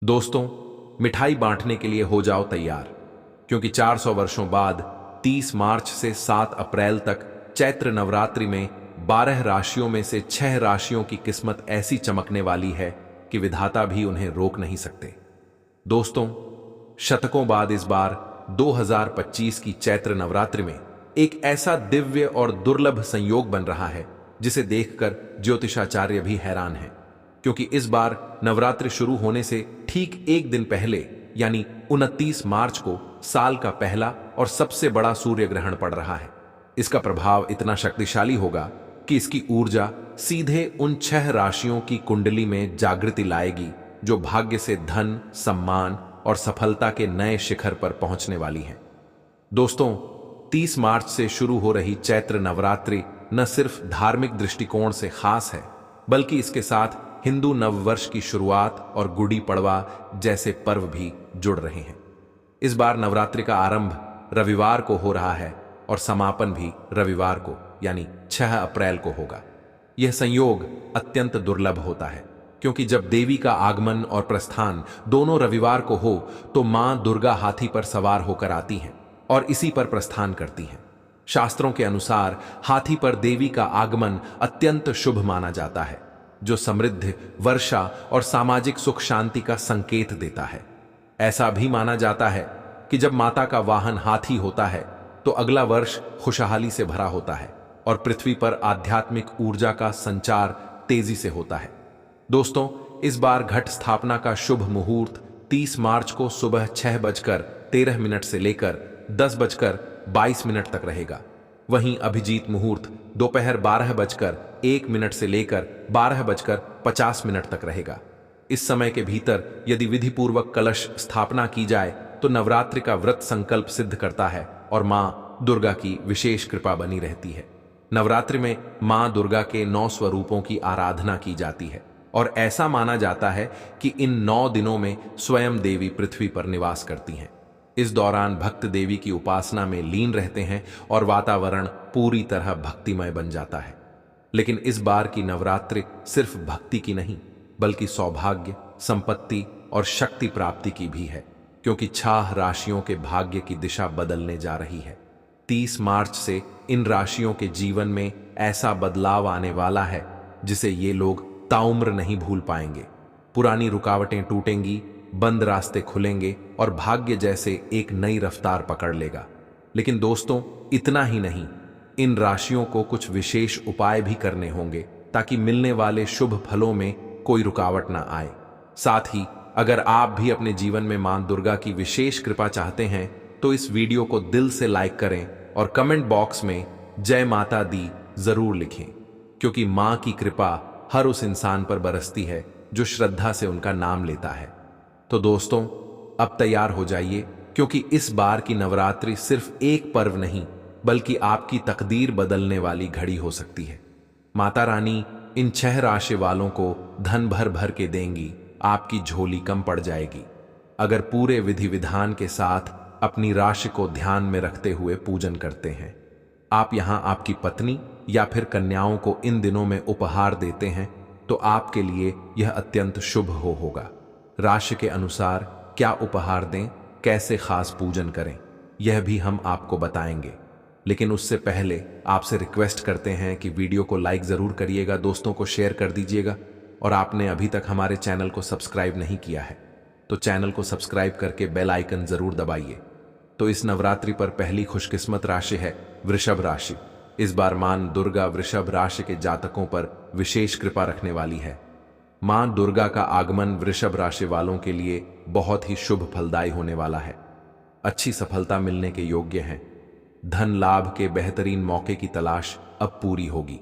दोस्तों, मिठाई बांटने के लिए हो जाओ तैयार, क्योंकि 400 वर्षों बाद 30 मार्च से 7 अप्रैल तक चैत्र नवरात्रि में 12 राशियों में से 6 राशियों की किस्मत ऐसी चमकने वाली है कि विधाता भी उन्हें रोक नहीं सकते। दोस्तों, शतकों बाद इस बार 2025 की चैत्र नवरात्रि में एक ऐसा दिव्य और दुर्लभ संयोग बन रहा है जिसे देखकर ज्योतिषाचार्य भी हैरान हैं, क्योंकि इस बार नवरात्रि शुरू होने से ठीक एक दिन पहले यानी 29 मार्च को साल का पहला और सबसे बड़ा सूर्य ग्रहण पड़ रहा है। इसका प्रभाव इतना शक्तिशाली होगा कि इसकी ऊर्जा सीधे उन 6 राशियों की कुंडली में जागृति लाएगी जो भाग्य से धन, सम्मान और सफलता के नए शिखर पर पहुंचने वाली हैं। दोस्तों, 30 मार्च से शुरू हो रही चैत्र नवरात्रि न सिर्फ धार्मिक दृष्टिकोण से खास है, बल्कि इसके साथ हिंदू नववर्ष की शुरुआत और गुड़ी पड़वा जैसे पर्व भी जुड़ रहे हैं। इस बार नवरात्रि का आरंभ रविवार को हो रहा है और समापन भी रविवार को यानी 6 अप्रैल को होगा। यह संयोग अत्यंत दुर्लभ होता है, क्योंकि जब देवी का आगमन और प्रस्थान दोनों रविवार को हो तो मां दुर्गा हाथी पर सवार होकर आती हैं और इसी पर प्रस्थान करती हैं। शास्त्रों के अनुसार हाथी पर देवी का आगमन अत्यंत शुभ माना जाता है, जो समृद्धि, वर्षा और सामाजिक सुख शांति का संकेत देता है। ऐसा भी माना जाता है कि जब माता का वाहन हाथी होता है तो अगला वर्ष खुशहाली से भरा होता है और पृथ्वी पर आध्यात्मिक ऊर्जा का संचार तेजी से होता है। दोस्तों, इस बार घट स्थापना का शुभ मुहूर्त 30 मार्च को सुबह 6:13 से लेकर 10:22 तक रहेगा। वहीं अभिजीत मुहूर्त दोपहर 12:01 से लेकर 12:50 तक रहेगा। इस समय के भीतर यदि विधिपूर्वक कलश स्थापना की जाए तो नवरात्रि का व्रत संकल्प सिद्ध करता है और मां दुर्गा की विशेष कृपा बनी रहती है। नवरात्रि में मां दुर्गा के 9 स्वरूपों की आराधना की जाती है और ऐसा माना जाता है कि इन 9 दिनों में स्वयं देवी पृथ्वी पर निवास करती हैं। इस दौरान भक्त देवी की उपासना में लीन रहते हैं और वातावरण पूरी तरह भक्तिमय बन जाता है। लेकिन इस बार की नवरात्रि सिर्फ भक्ति की नहीं, बल्कि सौभाग्य, संपत्ति और शक्ति प्राप्ति की भी है, क्योंकि 6 राशियों के भाग्य की दिशा बदलने जा रही है। 30 मार्च से इन राशियों के जीवन में ऐसा बदलाव आने वाला है जिसे ये लोग ताउम्र नहीं भूल पाएंगे। पुरानी रुकावटें टूटेंगी, बंद रास्ते खुलेंगे और भाग्य जैसे एक नई रफ्तार पकड़ लेगा। लेकिन दोस्तों, इतना ही नहीं, इन राशियों को कुछ विशेष उपाय भी करने होंगे ताकि मिलने वाले शुभ फलों में कोई रुकावट ना आए। साथ ही अगर आप भी अपने जीवन में मां दुर्गा की विशेष कृपा चाहते हैं तो इस वीडियो को दिल से लाइक करें और कमेंट बॉक्स में जय माता दी जरूर लिखें, क्योंकि मां की कृपा हर उस इंसान पर बरसती है जो श्रद्धा से उनका नाम लेता है। तो दोस्तों, अब तैयार हो जाइए, क्योंकि इस बार की नवरात्रि सिर्फ एक पर्व नहीं, बल्कि आपकी तकदीर बदलने वाली घड़ी हो सकती है। माता रानी इन 6 राशि वालों को धन भर भर के देंगी, आपकी झोली कम पड़ जाएगी। अगर पूरे विधि विधान के साथ अपनी राशि को ध्यान में रखते हुए पूजन करते हैं, आप यहां आपकी पत्नी या फिर कन्याओं को इन दिनों में उपहार देते हैं, तो आपके लिए यह अत्यंत शुभ होगा। राशि के अनुसार क्या उपहार दें, कैसे खास पूजन करें, यह भी हम आपको बताएंगे। लेकिन उससे पहले आपसे रिक्वेस्ट करते हैं कि वीडियो को लाइक जरूर करिएगा, दोस्तों को शेयर कर दीजिएगा, और आपने अभी तक हमारे चैनल को सब्सक्राइब नहीं किया है तो चैनल को सब्सक्राइब करके बेल आइकन जरूर दबाइए। तो इस नवरात्रि पर पहली खुशकिस्मत राशि है वृषभ राशि। इस बार मां दुर्गा वृषभ राशि के जातकों पर विशेष कृपा रखने वाली है। मां दुर्गा का आगमन वृषभ राशि वालों के लिए बहुत ही शुभ फलदायी होने वाला है। अच्छी सफलता मिलने के योग्य हैं। धन लाभ के बेहतरीन मौके की तलाश अब पूरी होगी।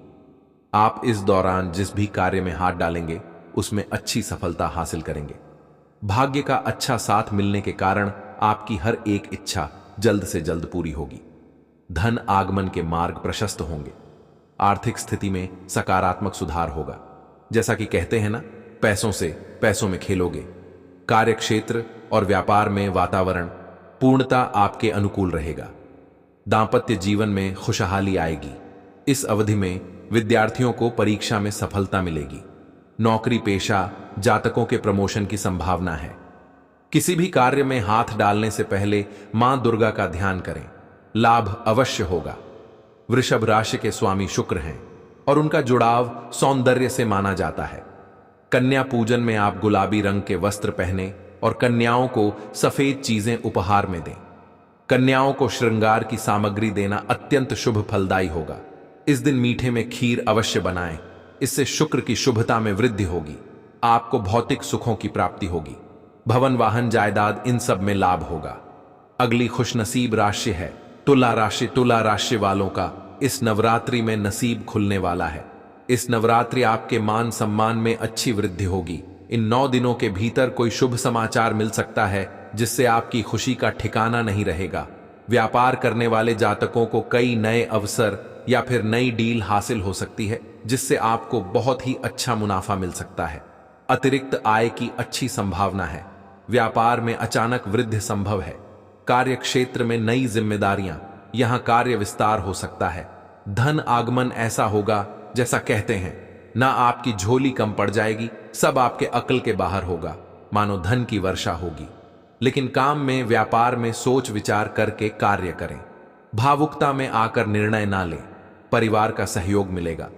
आप इस दौरान जिस भी कार्य में हाथ डालेंगे उसमें अच्छी सफलता हासिल करेंगे। भाग्य का अच्छा साथ मिलने के कारण आपकी हर एक इच्छा जल्द से जल्द पूरी होगी। धन आगमन के मार्ग प्रशस्त होंगे। आर्थिक स्थिति में सकारात्मक सुधार होगा। जैसा कि कहते हैं ना, पैसों से पैसों में खेलोगे। कार्यक्षेत्र और व्यापार में वातावरण पूर्णता आपके अनुकूल रहेगा। दांपत्य जीवन में खुशहाली आएगी। इस अवधि में विद्यार्थियों को परीक्षा में सफलता मिलेगी। नौकरी पेशा जातकों के प्रमोशन की संभावना है। किसी भी कार्य में हाथ डालने से पहले मां दुर्गा का ध्यान करें, लाभ अवश्य होगा। वृषभ राशि के स्वामी शुक्र हैं और उनका जुड़ाव सौंदर्य से माना जाता है। कन्या पूजन में आप गुलाबी रंग के वस्त्र पहने और कन्याओं को सफेद चीजें उपहार में दें। कन्याओं को श्रृंगार की सामग्री देना अत्यंत शुभ फलदायी होगा। इस दिन मीठे में खीर अवश्य बनाएं, इससे शुक्र की शुभता में वृद्धि होगी। आपको भौतिक सुखों की प्राप्ति होगी। भवन, वाहन, जायदाद, इन सब में लाभ होगा। अगली खुशनसीब राशि है तुला राशि। तुला राशि वालों का इस नवरात्रि में नसीब खुलने वाला है। इस नवरात्रि आपके मान सम्मान में अच्छी वृद्धि होगी। इन 9 दिनों के भीतर कोई शुभ समाचार मिल सकता है जिससे आपकी खुशी का ठिकाना नहीं रहेगा। व्यापार करने वाले जातकों को कई नए अवसर या फिर नई डील हासिल हो सकती है जिससे आपको बहुत ही अच्छा मुनाफा मिल सकता है। अतिरिक्त आय की अच्छी संभावना है। व्यापार में अचानक वृद्धि संभव है। कार्य क्षेत्र में नई जिम्मेदारियां, यहां कार्य विस्तार हो सकता है। धन आगमन ऐसा होगा जैसा कहते हैं, ना आपकी झोली कम पड़ जाएगी, सब आपके अक्ल के बाहर होगा, मानो धन की वर्षा होगी। लेकिन काम में, व्यापार में सोच विचार करके कार्य करें। भावुकता में आकर निर्णय ना लें। परिवार का सहयोग मिलेगा।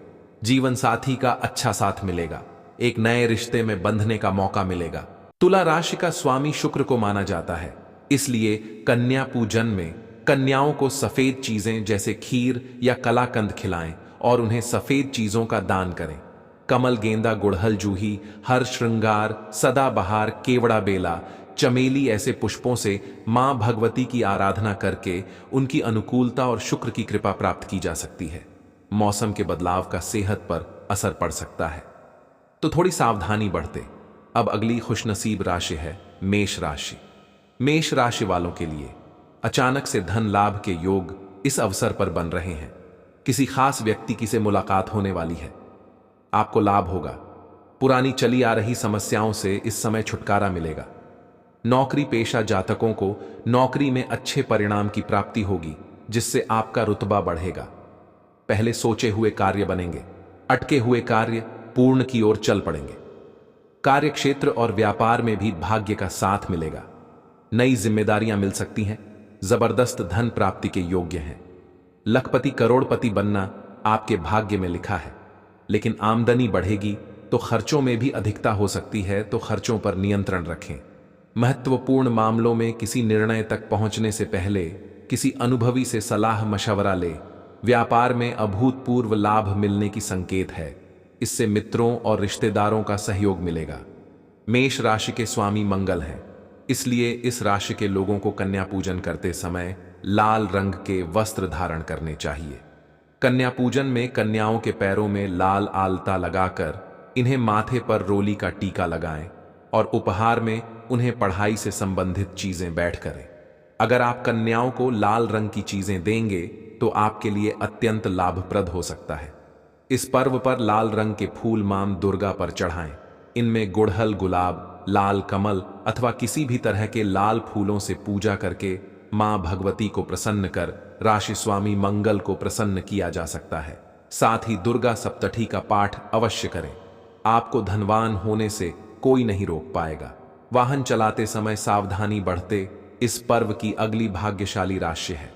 जीवन साथी का अच्छा साथ मिलेगा। एक नए रिश्ते में बंधने का मौका मिलेगा। तुला राशि का स्वामी शुक्र को माना जाता है, इसलिए कन्या पूजन में कन्याओं को सफेद चीजें जैसे खीर या कलाकंद खिलाएं और उन्हें सफेद चीजों का दान करें। कमल, गेंदा, गुड़हल, जूही, हर श्रृंगार, सदाबहार, केवड़ा बेला, चमेली ऐसे पुष्पों से मां भगवती की आराधना करके उनकी अनुकूलता और शुक्र की कृपा प्राप्त की जा सकती है। मौसम के बदलाव का सेहत पर असर पड़ सकता है, तो थोड़ी सावधानी बरतें। अब अगली खुशनसीब राशि है मेष राशि। मेष राशि वालों के लिए अचानक से धन लाभ के योग इस अवसर पर बन रहे हैं। किसी खास व्यक्ति की से मुलाकात होने वाली है। आपको लाभ होगा। पुरानी चली आ रही समस्याओं से इस समय छुटकारा मिलेगा। नौकरी पेशा जातकों को नौकरी में अच्छे परिणाम की प्राप्ति होगी जिससे आपका रुतबा बढ़ेगा। पहले सोचे हुए कार्य बनेंगे। अटके हुए कार्य पूर्ण की ओर चल पड़ेंगे। कार्य क्षेत्र और व्यापार में भी भाग्य का साथ मिलेगा। नई जिम्मेदारियां मिल सकती हैं। जबरदस्त धन प्राप्ति के योग्य हैं। लखपति करोड़पति बनना आपके भाग्य में लिखा है। लेकिन आमदनी बढ़ेगी तो खर्चों में भी अधिकता हो सकती है, तो खर्चों पर नियंत्रण रखें। महत्वपूर्ण मामलों में किसी निर्णय तक पहुंचने से पहले किसी अनुभवी से सलाह मशवरा ले। व्यापार में अभूतपूर्व लाभ मिलने की संकेत है। इससे मित्रों और रिश्तेदारों का सहयोग मिलेगा। मेष राशि के स्वामी मंगल हैं, इसलिए इस राशि के लोगों को कन्या पूजन करते समय लाल रंग के वस्त्र धारण करने चाहिए। कन्या पूजन में कन्याओं के पैरों में लाल आलता लगाकर इन्हें माथे पर रोली का टीका लगाएं और उपहार में उन्हें पढ़ाई से संबंधित चीजें बैठ करें। अगर आप कन्याओं को लाल रंग की चीजें देंगे तो आपके लिए अत्यंत लाभप्रद हो सकता है। इस पर्व पर लाल रंग के फूल मां दुर्गा पर चढ़ाएं। इनमें गुड़हल, गुलाब, लाल कमल अथवा किसी भी तरह के लाल फूलों से पूजा करके मां भगवती को प्रसन्न कर राशि स्वामी मंगल को प्रसन्न किया जा सकता है। साथ ही दुर्गा सप्तठी का पाठ अवश्य करें। आपको धनवान होने से कोई नहीं रोक पाएगा। वाहन चलाते समय सावधानी बढ़ते। इस पर्व की अगली भाग्यशाली राशि है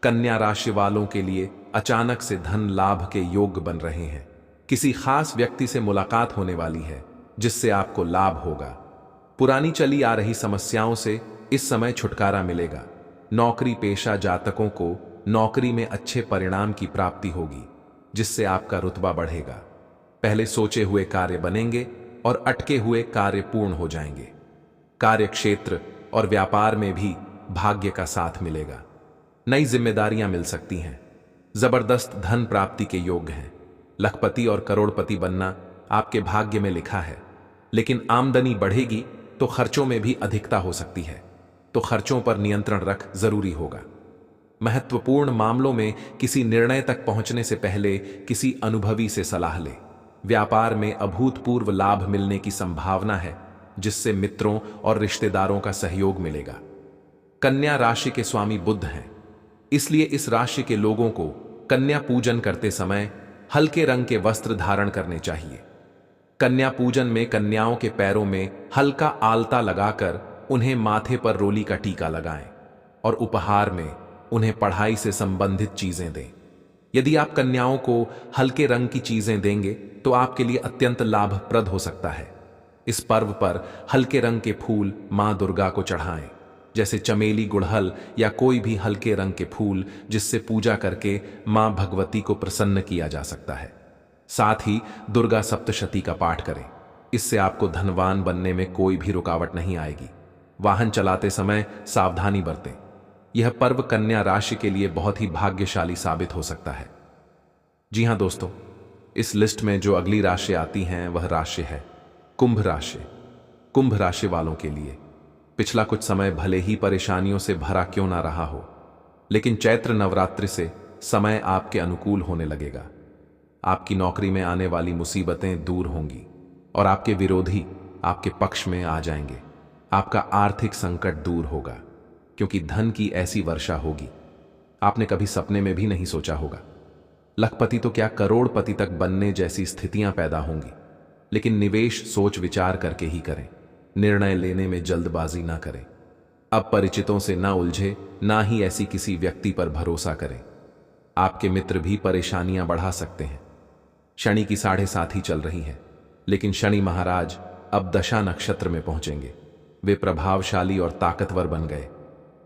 कन्या राशि वालों के लिए अचानक से धन लाभ के योग बन रहे हैं। किसी खास व्यक्ति से मुलाकात होने वाली है जिससे आपको लाभ होगा। पुरानी चली आ रही समस्याओं से इस समय छुटकारा मिलेगा। नौकरी पेशा जातकों को नौकरी में अच्छे परिणाम की प्राप्ति होगी जिससे आपका रुतबा बढ़ेगा। पहले सोचे हुए कार्य बनेंगे और अटके हुए कार्य पूर्ण हो जाएंगे। कार्य क्षेत्र और व्यापार में भी भाग्य का साथ मिलेगा। नई जिम्मेदारियां मिल सकती हैं। जबरदस्त धन प्राप्ति के योग्य हैं। लखपति और करोड़पति बनना आपके भाग्य में लिखा है। लेकिन आमदनी बढ़ेगी तो खर्चों में भी अधिकता हो सकती है, तो खर्चों पर नियंत्रण रख जरूरी होगा। महत्वपूर्ण मामलों में किसी निर्णय तक पहुंचने से पहले किसी अनुभवी से सलाह ले। व्यापार में अभूतपूर्व लाभ मिलने की संभावना है जिससे मित्रों और रिश्तेदारों का सहयोग मिलेगा। कन्या राशि के स्वामी बुध हैं, इसलिए इस राशि के लोगों को कन्या पूजन करते समय हल्के रंग के वस्त्र धारण करने चाहिए। कन्या पूजन में कन्याओं के पैरों में हल्का आलता लगाकर उन्हें माथे पर रोली का टीका लगाएं और उपहार में उन्हें पढ़ाई से संबंधित चीजें दें। यदि आप कन्याओं को हल्के रंग की चीजें देंगे तो आपके लिए अत्यंत लाभप्रद हो सकता है। इस पर्व पर हल्के रंग के फूल मां दुर्गा को चढ़ाएं, जैसे चमेली, गुड़हल या कोई भी हल्के रंग के फूल, जिससे पूजा करके मां भगवती को प्रसन्न किया जा सकता है। साथ ही दुर्गा सप्तशती का पाठ करें। इससे आपको धनवान बनने में कोई भी रुकावट नहीं आएगी। वाहन चलाते समय सावधानी बरतें। यह पर्व कन्या राशि के लिए बहुत ही भाग्यशाली साबित हो सकता है। जी हां दोस्तों, इस लिस्ट में जो अगली राशि आती हैं वह राशि है कुंभ राशि। कुंभ राशि वालों के लिए पिछला कुछ समय भले ही परेशानियों से भरा क्यों ना रहा हो, लेकिन चैत्र नवरात्रि से समय आपके अनुकूल होने लगेगा। आपकी नौकरी में आने वाली मुसीबतें दूर होंगी और आपके विरोधी आपके पक्ष में आ जाएंगे। आपका आर्थिक संकट दूर होगा, क्योंकि धन की ऐसी वर्षा होगी आपने कभी सपने में भी नहीं सोचा होगा। लखपति तो क्या, करोड़पति तक बनने जैसी स्थितियां पैदा होंगी। लेकिन निवेश सोच विचार करके ही करें। निर्णय लेने में जल्दबाजी ना करें। अब परिचितों से ना उलझे, ना ही ऐसी किसी व्यक्ति पर भरोसा करें। आपके मित्र भी परेशानियां बढ़ा सकते हैं। शनि की 7.5 ही चल रही है, लेकिन शनि महाराज अब दशा नक्षत्र में पहुंचेंगे। वे प्रभावशाली और ताकतवर बन गए।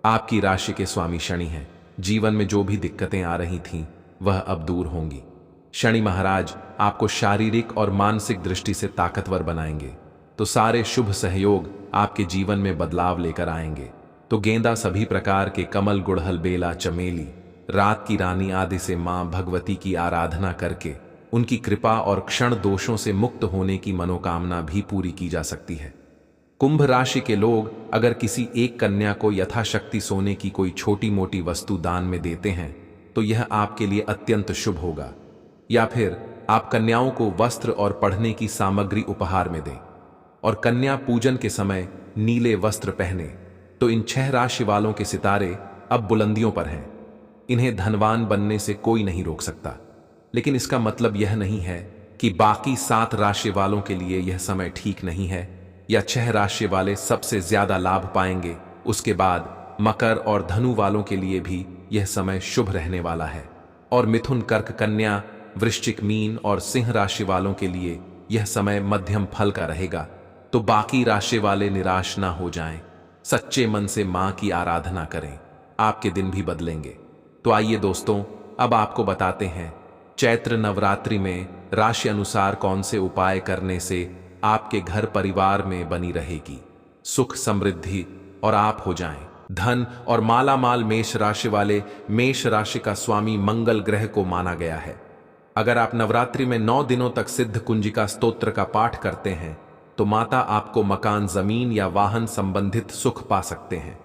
आपकी राशि के स्वामी शनि हैं। जीवन में जो भी दिक्कतें आ रही थीं वह अब दूर होंगी। शनि महाराज आपको शारीरिक और मानसिक दृष्टि से ताकतवर बनाएंगे, तो सारे शुभ सहयोग आपके जीवन में बदलाव लेकर आएंगे। तो गेंदा, सभी प्रकार के कमल, गुड़हल, बेला, चमेली, रात की रानी आदि से मां भगवती की आराधना करके उनकी कृपा और क्षण दोषों से मुक्त होने की मनोकामना भी पूरी की जा सकती है। कुंभ राशि के लोग अगर किसी एक कन्या को यथाशक्ति सोने की कोई छोटी मोटी वस्तु दान में देते हैं तो यह आपके लिए अत्यंत शुभ होगा। या फिर आप कन्याओं को वस्त्र और पढ़ने की सामग्री उपहार में दें और कन्या पूजन के समय नीले वस्त्र पहने, तो इन 6 राशि वालों के सितारे अब बुलंदियों पर हैं। इन्हें धनवान बनने से कोई नहीं रोक सकता। लेकिन इसका मतलब यह नहीं है कि बाकी 7 राशि वालों के लिए यह समय ठीक नहीं है या 6 राशि वाले सबसे ज्यादा लाभ पाएंगे। उसके बाद मकर और धनु वालों के लिए भी यह समय शुभ रहने वाला है, और मिथुन, कर्क, कन्या, वृश्चिक, मीन और सिंह राशि वालों के लिए यह समय मध्यम फल का रहेगा। तो बाकी राशि वाले निराश ना हो जाएं। सच्चे मन से मां की आराधना करें, आपके दिन भी बदलेंगे। तो आइए दोस्तों, अब आपको बताते हैं चैत्र नवरात्रि में राशि अनुसार कौन से उपाय करने से आपके घर परिवार में बनी रहेगी सुख, समृद्धि और आप हो जाएं धन और माला माल। मेष राशि वाले, मेष राशि का स्वामी मंगल ग्रह को माना गया है। अगर आप नवरात्रि में 9 दिनों तक सिद्ध कुंजिका स्तोत्र का पाठ करते हैं तो माता आपको मकान, जमीन या वाहन संबंधित सुख पा सकते हैं।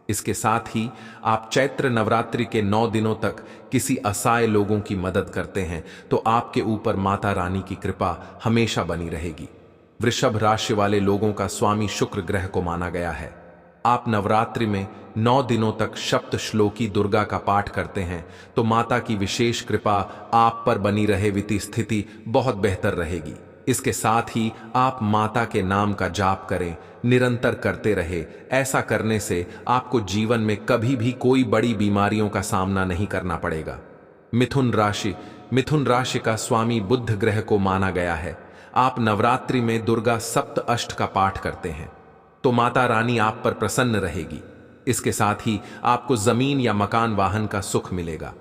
इसके साथ ही आप चैत्र नवरात्रि के 9 दिनों तक किसी असहाय लोगों की मदद करते हैं तो आपके ऊपर माता रानी की कृपा हमेशा बनी रहेगी। वृषभ राशि वाले लोगों का स्वामी शुक्र ग्रह को माना गया है। आप नवरात्रि में 9 दिनों तक सप्त श्लोकी दुर्गा का पाठ करते हैं तो माता की विशेष कृपा आप पर बनी रहे। वित्तीय स्थिति बहुत बेहतर रहेगी। इसके साथ ही आप माता के नाम का जाप करें, निरंतर करते रहे। ऐसा करने से आपको जीवन में कभी भी कोई बड़ी बीमारियों का सामना नहीं करना पड़ेगा। मिथुन राशि, मिथुन राशि का स्वामी बुध ग्रह को माना गया है। आप नवरात्रि में दुर्गा सप्त अष्ट का पाठ करते हैं तो माता रानी आप पर प्रसन्न रहेगी। इसके साथ ही आपको जमीन या मकान, वाहन का सुख मिलेगा।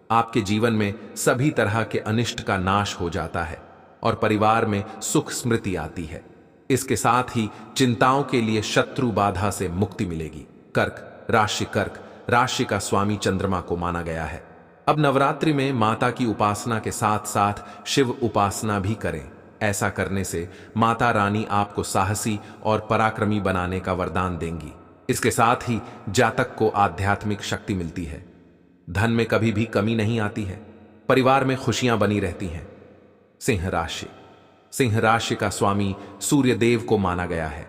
आपके जीवन में सभी तरह के अनिष्ट का नाश हो जाता है और परिवार में सुख स्मृति आती है। इसके साथ ही चिंताओं के लिए शत्रु बाधा से मुक्ति मिलेगी। कर्क राशि, कर्क राशि का स्वामी चंद्रमा को माना गया है। अब नवरात्रि में माता की उपासना के साथ साथ शिव उपासना भी करें। ऐसा करने से माता रानी आपको साहसी और पराक्रमी बनाने का वरदान देंगी। इसके साथ ही जातक को आध्यात्मिक शक्ति मिलती है। धन में कभी भी कमी नहीं आती है। परिवार में खुशियां बनी रहती हैं। सिंह राशि, सिंह राशि का स्वामी सूर्य देव को माना गया है।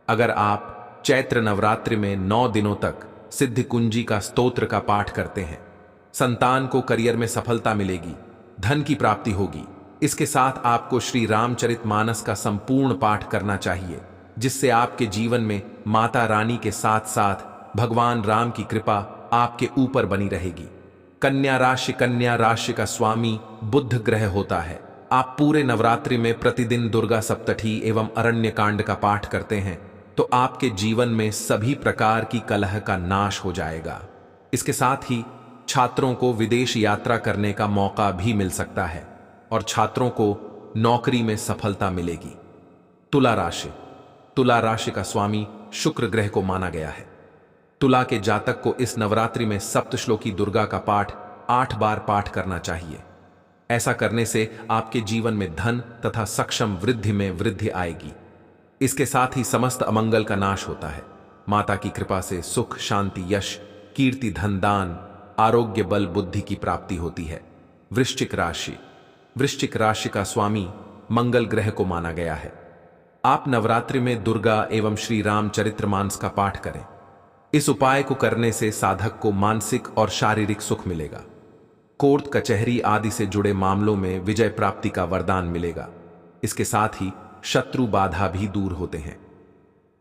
अगर आप चैत्र नवरात्रि में 9 दिनों तक सिद्ध कुंजी का स्तोत्र का पाठ करते हैं, संतान को करियर में सफलता मिलेगी, धन की प्राप्ति होगी। इसके साथ आपको श्री रामचरितमानस का संपूर्ण पाठ करना चाहिए, जिससे आपके जीवन में माता रानी के साथ साथ भगवान राम की कृपा आपके ऊपर बनी रहेगी। कन्या राशि का स्वामी बुध ग्रह होता है। आप पूरे नवरात्रि में प्रतिदिन दुर्गा सप्तठी एवं अरण्य कांड का पाठ करते हैं तो आपके जीवन में सभी प्रकार की कलह का नाश हो जाएगा। इसके साथ ही छात्रों को विदेश यात्रा करने का मौका भी मिल सकता है और छात्रों को नौकरी में सफलता मिलेगी। तुला राशि का स्वामी शुक्र ग्रह को माना गया है। तुला के जातक को इस नवरात्रि में सप्तश्लोकी दुर्गा का पाठ 8 बार पाठ करना चाहिए। ऐसा करने से आपके जीवन में धन तथा सक्षम वृद्धि में वृद्धि आएगी। इसके साथ ही समस्त अमंगल का नाश होता है। माता की कृपा से सुख, शांति, यश, कीर्ति, धन, दान, आरोग्य, बल, बुद्धि की प्राप्ति होती है। वृश्चिक राशि का स्वामी मंगल ग्रह को माना गया है। आप नवरात्रि में दुर्गा एवं श्री रामचरितमानस का पाठ करें। इस उपाय को करने से साधक को मानसिक और शारीरिक सुख मिलेगा। कोर्ट कचहरी आदि से जुड़े मामलों में विजय प्राप्ति का वरदान मिलेगा। इसके साथ ही शत्रु बाधा भी दूर होते हैं।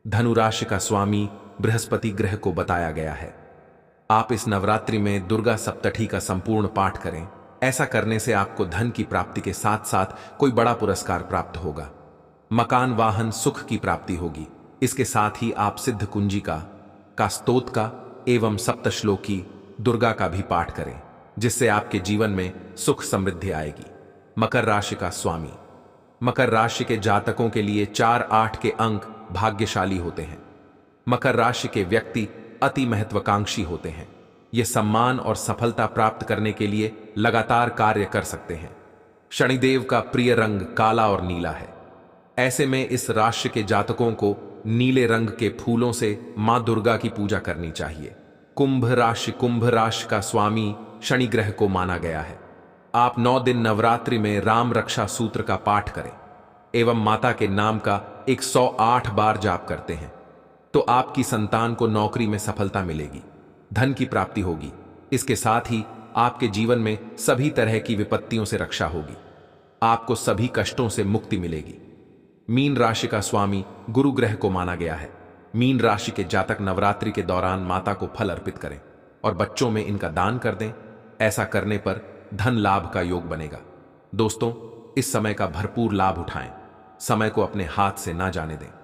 धनु राशि का स्वामी बृहस्पति ग्रह को बताया गया है। आप इस नवरात्रि में दुर्गा सप्तठी का संपूर्ण पाठ करें। ऐसा करने से आपको धन की प्राप्ति के साथ साथ कोई बड़ा पुरस्कार प्राप्त होगा। मकान, वाहन, सुख की प्राप्ति होगी। इसके साथ ही आप सिद्ध कुंजिका का स्तोत्र का एवं सप्तश्लोकी दुर्गा का भी पाठ करें, जिससे आपके जीवन में सुख समृद्धि आएगी। मकर राशि का स्वामी मकर राशि के जातकों के लिए 4, 8 के अंक भाग्यशाली होते हैं। मकर राशि के व्यक्ति अति महत्वाकांक्षी होते हैं। ये सम्मान और सफलता प्राप्त करने के लिए लगातार कार्य कर सकते हैं। शनिदेव का प्रिय रंग काला और नीला है। ऐसे में इस राशि के जातकों को नीले रंग के फूलों से मां दुर्गा की पूजा करनी चाहिए। कुंभ राशि का स्वामी शनि ग्रह को माना गया है। आप 9 दिन नवरात्रि में राम रक्षा सूत्र का पाठ करें एवं माता के नाम का 108 बार जाप करते हैं तो आपकी संतान को नौकरी में सफलता मिलेगी, धन की प्राप्ति होगी। इसके साथ ही आपके जीवन में सभी तरह की विपत्तियों से रक्षा होगी। आपको सभी कष्टों से मुक्ति मिलेगी। मीन राशि का स्वामी गुरु ग्रह को माना गया है। मीन राशि के जातक नवरात्रि के दौरान माता को फल अर्पित करें और बच्चों में इनका दान कर दें। ऐसा करने पर धन लाभ का योग बनेगा। दोस्तों, इस समय का भरपूर लाभ उठाएं। समय को अपने हाथ से ना जाने दें।